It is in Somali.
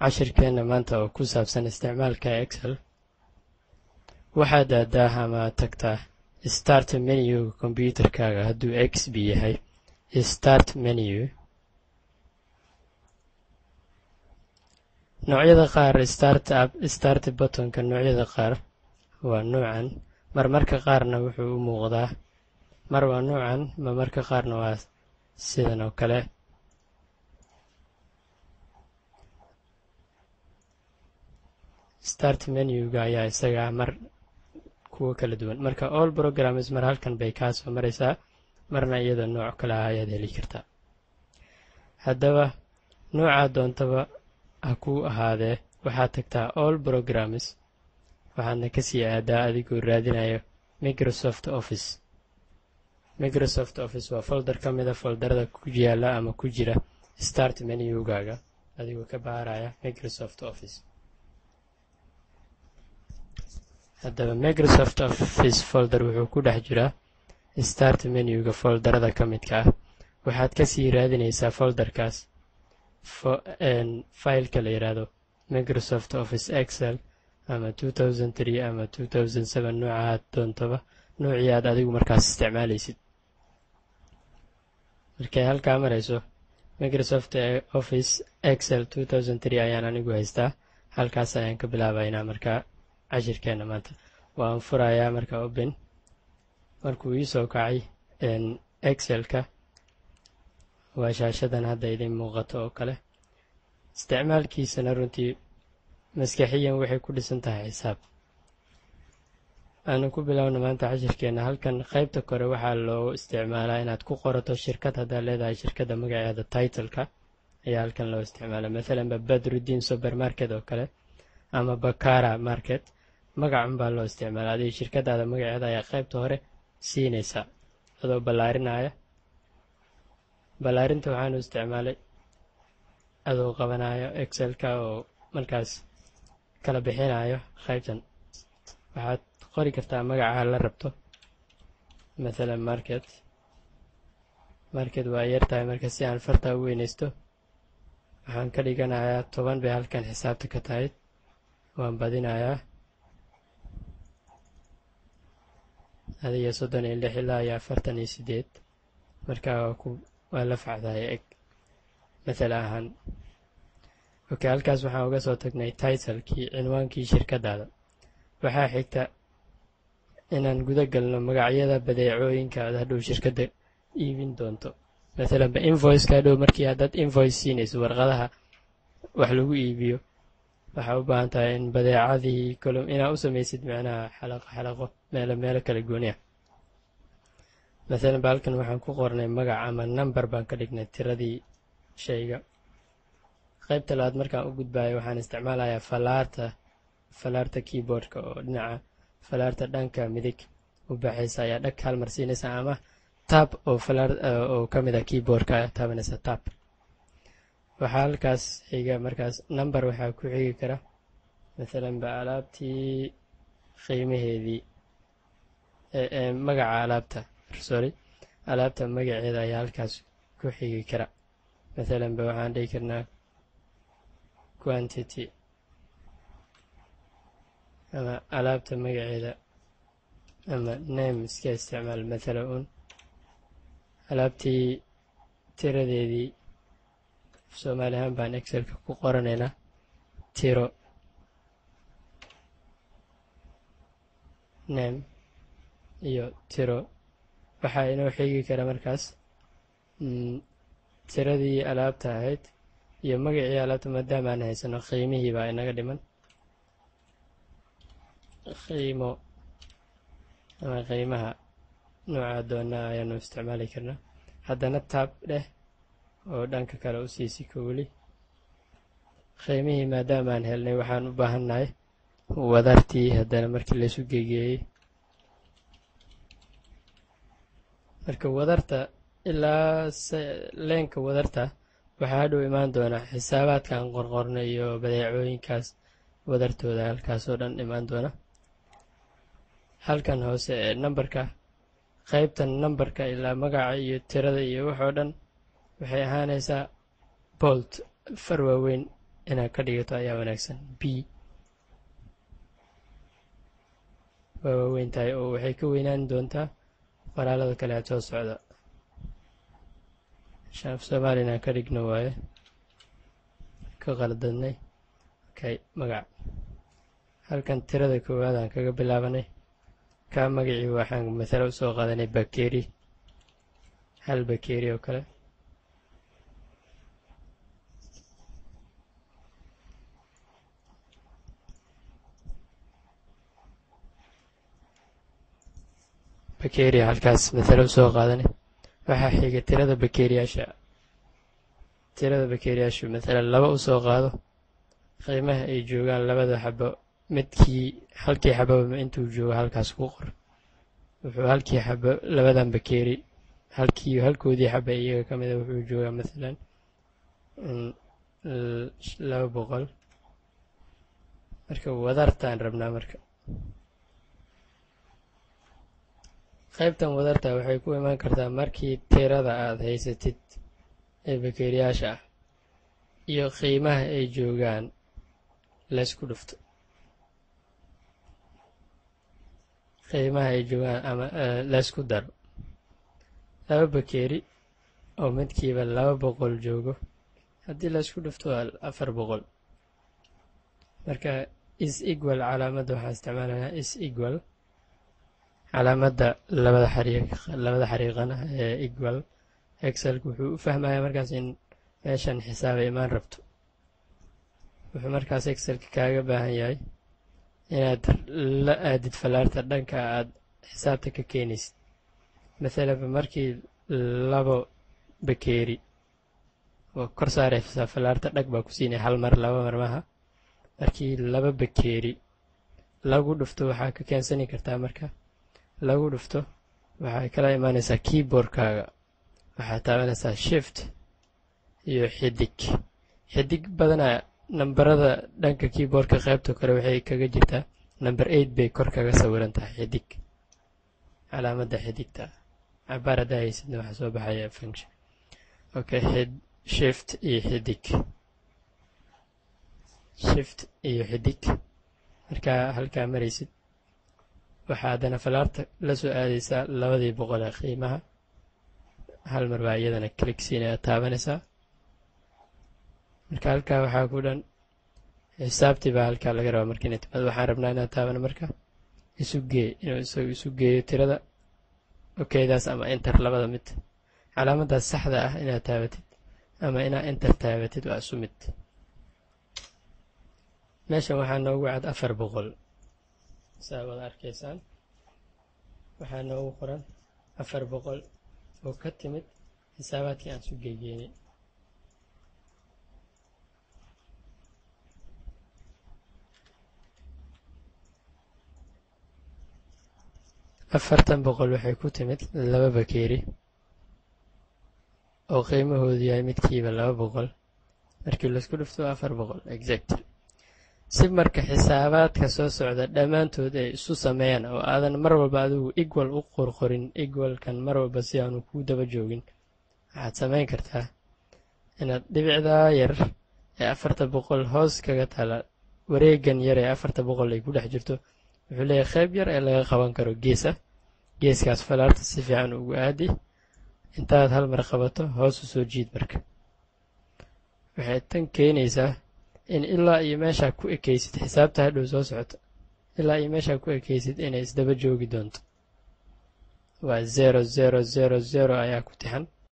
cashirkeena maanta oo ku saabsan isticmaalka Excel. waxaad aadaa ama tagtaa start menu computerkaaga hadduu XP yahay start menu. noocyada qaar start buttonka noocyada qaar waa noocan, marmarka qaarna wuxuu u muuqdaa mar waa noocan, marmarka qaarna waa sidan oo kale. start menuga ayaa isaga mar kuwa kala duwan, marka all programs mar halkan bay kaa soo maraysaa, marna iyada nooc kale ah ayaad heli kartaa. haddaba nooca doontaba ha ku ahaadee waxaad tagtaa all programs, waxaadna kasii aadaa adigoo raadinayo Microsoft Office. Microsoft Office waa folder ka mida folderada ku yaala ama ku jira start menugaaga adigoo ka baaraya Microsoft Office. haddaba Microsoft Office folder wuxuu ku dhex jiraa start menuga folderada ka midka ah. waxaad kasii raadinaysaa folderkaas faylka la yidhaahdo Microsoft Office Excel ama 2003 ama 2007 noocaad doontaba noocii aad adigu markaas isticmaalaysid. markay halkaa marayso Microsoft Office Excel 2003 ayaan anigu haystaa, halkaas ayaan ka bilaabaynaa markaa cashirkeena maanta. waan furayaa marka open. markuu ii soo kacay Excelka waa shaashadan hadda idin muuqato oo kale. isticmaalkiisana runtii maskaxiyan waxay ku dhisan tahay xisaab. aanu ku bilowna maanta cashirkeena. halkan qaybta kore waxaa loo isticmaalaa inaad ku qorato shirkad haddaad leedahay shirkadda magaceeda titleka ayaa halkan loo isticmaalaa. maalan Badruddin supermarket oo kale ama Bakara market, magacun baa loo isticmaalaa. adiga shirkadaada magaceeda ayaa qaybta hore siinaysaa adoo ballaarinaya. ballaarinta waxaanu isticmaalay adoo qabanayo Excelka oo markaas kala bixinayo qaybtan. waxaad qori kartaa magaca la rabto, maalan market waa yartahay, marka si aan farta u weynaysto waxaan ka dhiganayaa 10 bay halkan xisaabta ka tahay. waan badinayaa adiga 36 ilaa 48, markaa waa la facdahay eg maala ahaan. okay, halkaas waxaan uga soo tagnay titlekii, cinwaankii shirkadaada. waxaa xigta inaan guda galno magacyada badeecooyinka aad hadhow shirkadda iibin doonto. maalan invoiceka hadhow markii haddaad invoice siinayso warqadaha wax lagu iibiyo, waxaa u baahan tahay in badeecadii inaad u samaysid macnaha xalaqo meelo kala gooniya. maalan halkan waxaan ku qornay magac ama number baan ka dhignay tiradii shayga. qaybta labaad markaan u gudbayo waxaan isticmaalayaa falaarta keyboardka oo dhinaca falaarta dhanka midig u baxaysa ayaa dhag hal mar siinaysa, ama tab oo ka mid a keyboardka taabanaysa tab. waxaa halkaas xiga markaas number waxaa ku xigi kara maalan alaabtii qiimaheedii magaca alaabta magaceeda ayaa halkaas ku xigi kara. maalan waxaan dhihi karnaa quantity ama alaabta magaceeda ama name iska isticmaal. maalan alaabtii tiradeedii soomaali ahaan baan Excelka ku qoranaynaa tiro name iyo tiro. waxaa inoo xigi kara markaas tiradii alaabta ahayd iyo magacii alaabta, maadaama aan haysano qiimihii baa inaga dhiman. qiimo ama qiimaha nooca doonaa ayaanu isticmaali karnaa. haddana tab dheh oo dhanka kale u siisi kowli. qiimihii maadaama aan helnay waxaan u baahannahay wadartii haddana markii laysu geegeeyey. marka wadarta ilaa leenka wadarta waxaa hadhow imaan doonaa xisaabaadkan qorqorna iyo badeecooyinkaas wadartooda halkaasoo dhan imaan doona. halkan hoose ee numberka, qaybtan numberka ilaa magaca iyo tirada iyo waxoo dhan waxay ahaanaysaa bolt far waaweyn inaad ka dhigato ayaa wanaagsan. b waa waaweyn tahay oo waxay ka weynaan doontaa qoraalada kale aad soo socda. af soomaali inaan ka dhigno waaye ka qaladadnay. okay, magac halkan tirada koowaad aan kaga bilaabanay. kaa magacii waxaan masalo usoo qaadanay bakeri, hal bakeri oo kale. bakeri halkaas masalo usoo qaadanay. waxaa xiga tirada bakeriyaasha. tirada bakeriyaashu masalan 2 usoo qaado, qiimaha ay joogaan labada xabo midkii halkii xababa intuu joogo halkaas ku qor. wuxuu halkii xabo labadan bakeri halkoodii xaba iyaga ka mida wuxuu joogaa masalan 200. marka wadartaan rabnaa. marka qaybtan wadarta waxay ku imaan kartaa markii tirada aad haysatid ee bakeriyaasha ah iyo qiimaha ay joogaan laysku dhufto. qiimaha ay joogaan ama laysku daro. 2 bakeri oo midkiiba 200 joogo haddii laysku dhufto waa 400. marka is equal calaamadda waxaan isticmaalaynaa is equal calaamadda labada xariiqana ee equal. excelku wuxuu u fahmayaa markaas in meeshan xisaaba imaan rabto. wuxuu markaas excelka kaaga baahan yahay inaad la aadid falaarta dhanka aad xisaabta ka keenaysid. masalanba markii 2 bakeri oo kor saaraysa falaarta dhag baa ku siinaya hal mar 2 mar maha. markii 2 bakeri lagu dhufto waxaa ka keensani kartaa. marka lagu dhufto waxay kala imaanaysaa keyboardkaaga. waxaad taabanaysaa shift iyo xidig badanaa nambarada dhanka keyboardka qaybta kore waxay kaga jirtaa number 8 bay kor kaga sawiran tahay xidig. calaamadda xidigta cabaar haddaa haysidna waxaa soo baxaya function. okay, shift iyo xidig markaa halkaa maraysid waxaa haddana falaarta la soo aadaysaa 200 ee qiimaha. hal mar baa iyadana click siinaya taabanaysaa. marka halkaa waxaa ku dhan xisaabtii baa halkaa laga rabaa marka inay timaado. waxaan rabnaa inaan taabano marka inuu isu geeyo tirada okaydaas ama enter labada mid. calaamaddaas saxda ah inaad taabatid ama inaad enter taabatid waa isu mid. meeshan waxaa noogu cad 400 saa wada arkaysaan. waxaa noogu qoran 400 oo ka timid xisaabaadkii aan isu geegeynay. 400 waxay ku timid 2 bakeri oo qiimahoodu yahay midkiiba 200. markii laisku dhufto 400 exactly. si marka xisaabaadka soo socda dhammaantood ay isu sameeyaan oo aadan mar walba adigu equal u qorqorin equalkan mar walba si aanu ku daba joogin, waxaad samayn kartaa inaad dhibicdaa yar ee 400 hoos kaga taala wareegan yar ee 400 ay ku dhex jirto wuxuu leeyahay qayb yar ee laga qaban karo geeskaas falaarta si fiican ugu aadi. intaad hal mar qabato hoos u soo jiid marka waxay tan keenaysaa in ilaa iyo meesha ku ekaysid xisaabta hadhow soo socota ilaa iyo meesha ku ekaysid inay isdaba joogi doonto. waa 0 0 0 0 ayaa ku tixan.